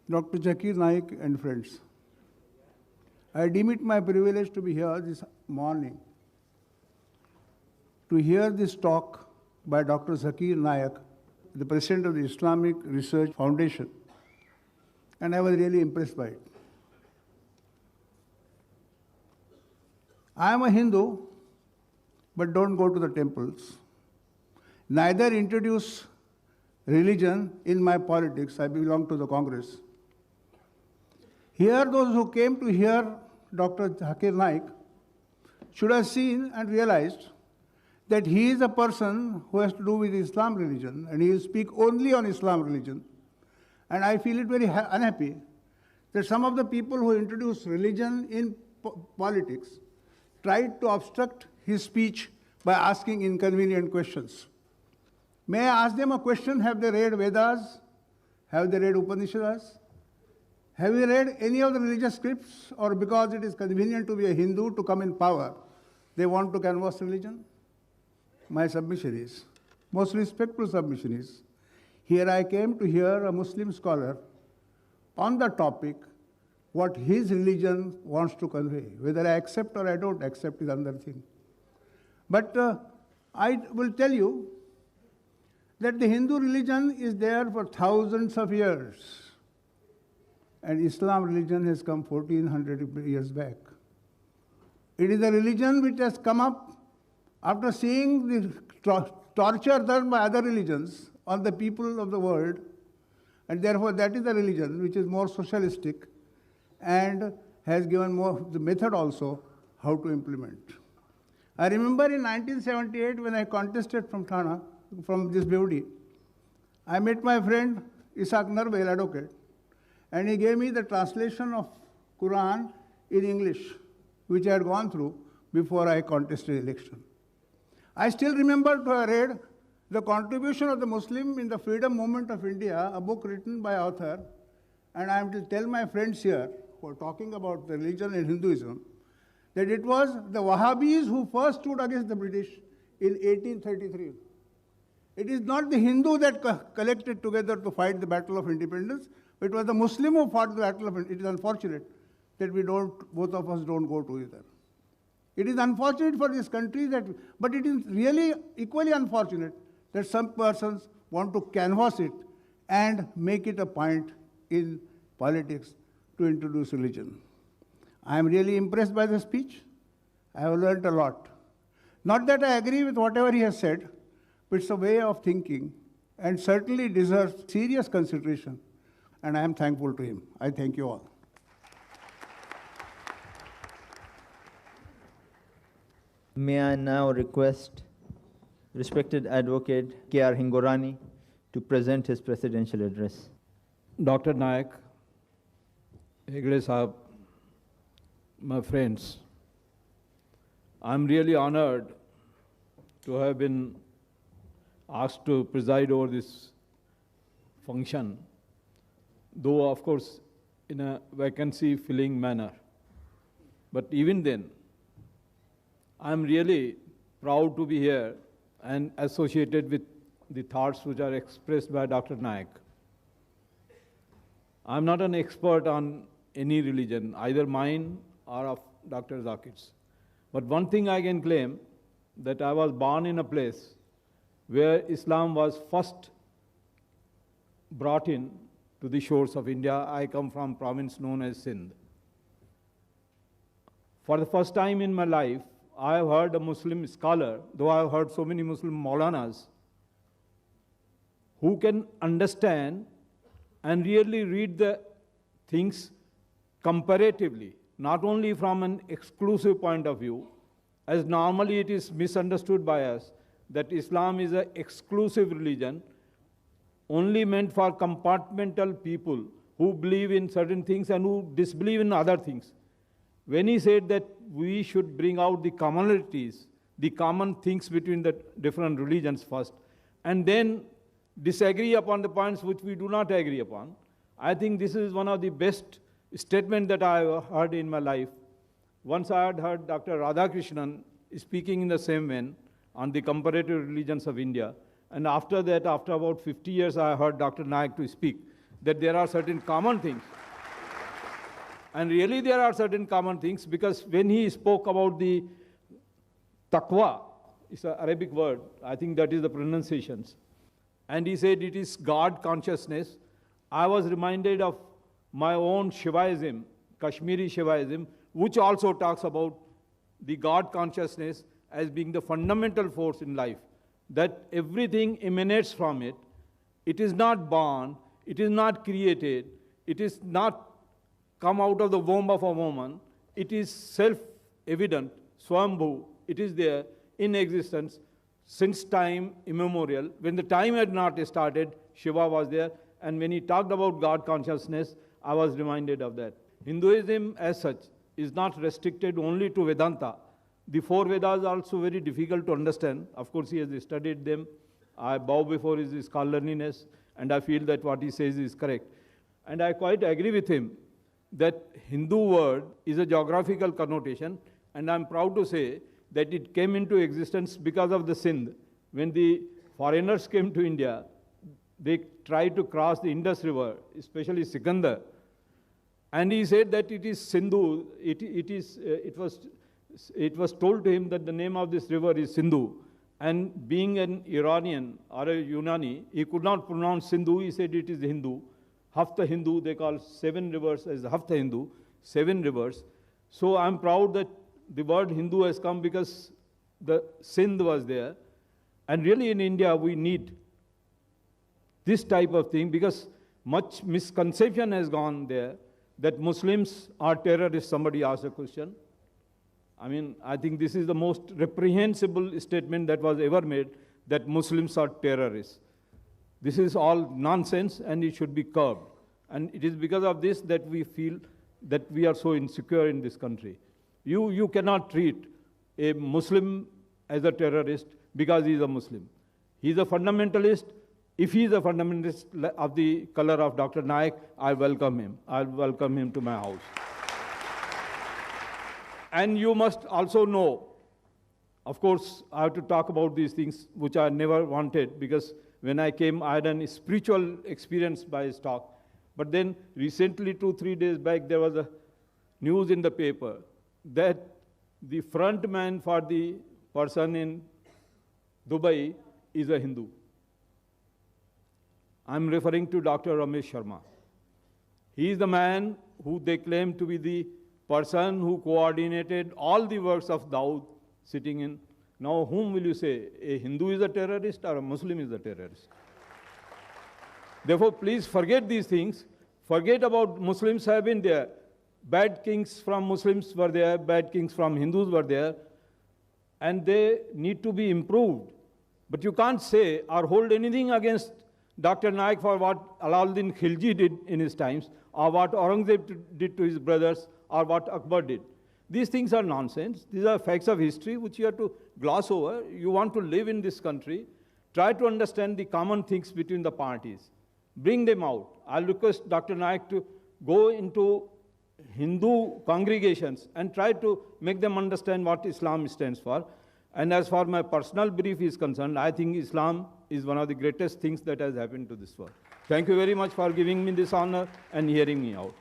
Dr. Zakir Naik and friends. I deem it my privilege to be here this morning to hear this talk by Dr. Zakir Naik, the President of the Islamic Research Foundation, and I was really impressed by it. I am a Hindu, but don't go to the temples. Neither introduce religion in my politics. I belong to the Congress. Here, those who came to hear Dr. Zakir Naik should have seen and realized that he is a person who has to do with Islam religion, and he will speak only on Islam religion. And I feel it very unhappy that some of the people who introduce religion in politics tried to obstruct his speech by asking inconvenient questions. May I ask them a question? Have they read Vedas? Have they read Upanishads? Have you read any of the religious scripts? Or because it is convenient to be a Hindu to come in power, they want to canvass religion? My submission is, most respectful submission is, here I came to hear a Muslim scholar on the topic what his religion wants to convey. Whether I accept or I don't accept is another thing. But I will tell you that the Hindu religion is there for thousands of years, and Islam religion has come 1400 years back. It is a religion which has come up after seeing the torture done by other religions on the people of the world, and therefore that is a religion which is more socialistic and has given more the method also how to implement. I remember in 1978 when I contested from Thana, from this beauty, I met my friend Advocate, and he gave me the translation of Quran in English, which I had gone through before I contested election. I still remember to have read The Contribution of the Muslim in the Freedom Movement of India, a book written by author, and I am to tell my friends here who are talking about the religion and Hinduism, that it was the Wahhabis who first stood against the British in 1833. It is not the Hindu that collected together to fight the Battle of Independence. It was the Muslim who fought the Battle of Independence. It is unfortunate that both of us don't go together. It is unfortunate for this country but it is really equally unfortunate that some persons want to canvass it and make it a point in politics to introduce religion. I am really impressed by the speech. I have learned a lot. Not that I agree with whatever he has said, but it's a way of thinking and certainly deserves serious consideration. And I am thankful to him. I thank you all. May I now request respected Advocate K.R. Hingorani to present his presidential address. Dr. Naik, Hegde Sahab, my friends, I'm really honored to have been asked to preside over this function, though of course in a vacancy-filling manner. But even then, I'm really proud to be here and associated with the thoughts which are expressed by Dr. Naik. I'm not an expert on any religion, either mine or of Dr. Zakir's. But one thing I can claim, that I was born in a place where Islam was first brought in to the shores of India. I come from a province known as Sindh. For the first time in my life, I have heard a Muslim scholar, though I have heard so many Muslim Maulanas, who can understand and really read the things comparatively, not only from an exclusive point of view, as normally it is misunderstood by us, that Islam is an exclusive religion, only meant for compartmental people who believe in certain things and who disbelieve in other things. When he said that we should bring out the commonalities, the common things between the different religions first, and then disagree upon the points which we do not agree upon, I think this is one of the best statements that I have heard in my life. Once I had heard Dr. Radhakrishnan speaking in the same vein on the comparative religions of India, and after that, after about 50 years, I heard Dr. Naik to speak. that there are certain common things. And really there are certain common things, because when he spoke about the taqwa, it's an Arabic word, I think that is the pronunciations, and he said it is God consciousness, I was reminded of my own Shivaism, Kashmiri Shivaism, which also talks about the God consciousness as being the fundamental force in life, that everything emanates from it. It is not born, it is not created, it is not come out of the womb of a woman, it is self-evident, Swambhu, it is there in existence since time immemorial. When the time had not started, Shiva was there, and when he talked about God consciousness, I was reminded of that. Hinduism as such is not restricted only to Vedanta. The four Vedas are also very difficult to understand. Of course, he has studied them. I bow before his scholarliness, and I feel that what he says is correct. And I quite agree with him that Hindu word is a geographical connotation, and I'm proud to say that it came into existence because of the Sindh. When the foreigners came to India, they tried to cross the Indus River, especially Sikandar. And he said that it is Sindhu. It was told to him that the name of this river is Sindhu. And being an Iranian or a Unani, he could not pronounce Sindhu. He said it is Hindu. Hafta Hindu, they call 7 rivers as Hafta Hindu, 7 rivers. So I'm proud that the word Hindu has come because the Sindh was there. And really in India, we need this type of thing, because much misconception has gone there that Muslims are terrorists. Somebody asked a question. I mean, I think this is the most reprehensible statement that was ever made, that Muslims are terrorists. This is all nonsense, and it should be curbed. And it is because of this that we feel that we are so insecure in this country. You cannot treat a Muslim as a terrorist because he is a Muslim. He is a fundamentalist. If he is a fundamentalist of the color of Dr. Naik, I welcome him. I'll welcome him to my house. And you must also know, of course, I have to talk about these things which I never wanted, because when I came, I had a spiritual experience by his talk. But then recently, 2-3 days back, there was a news in the paper that the front man for the person in Dubai is a Hindu. I'm referring to Dr. Ramesh Sharma. He is the man who they claim to be the person who coordinated all the works of Dawood sitting in. Now, whom will you say? A Hindu is a terrorist or a Muslim is a terrorist? Therefore, please forget these things. Forget about Muslims have been there. Bad kings from Muslims were there, bad kings from Hindus were there, and they need to be improved. But you can't say or hold anything against Dr. Naik for what Alauddin Khilji did in his times, or what Aurangzeb did to his brothers, or what Akbar did. These things are nonsense. These are facts of history which you have to gloss over. You want to live in this country. Try to understand the common things between the parties. Bring them out. I'll request Dr. Naik to go into Hindu congregations and try to make them understand what Islam stands for. And as far as my personal belief is concerned, I think Islam is one of the greatest things that has happened to this world. Thank you very much for giving me this honor and hearing me out.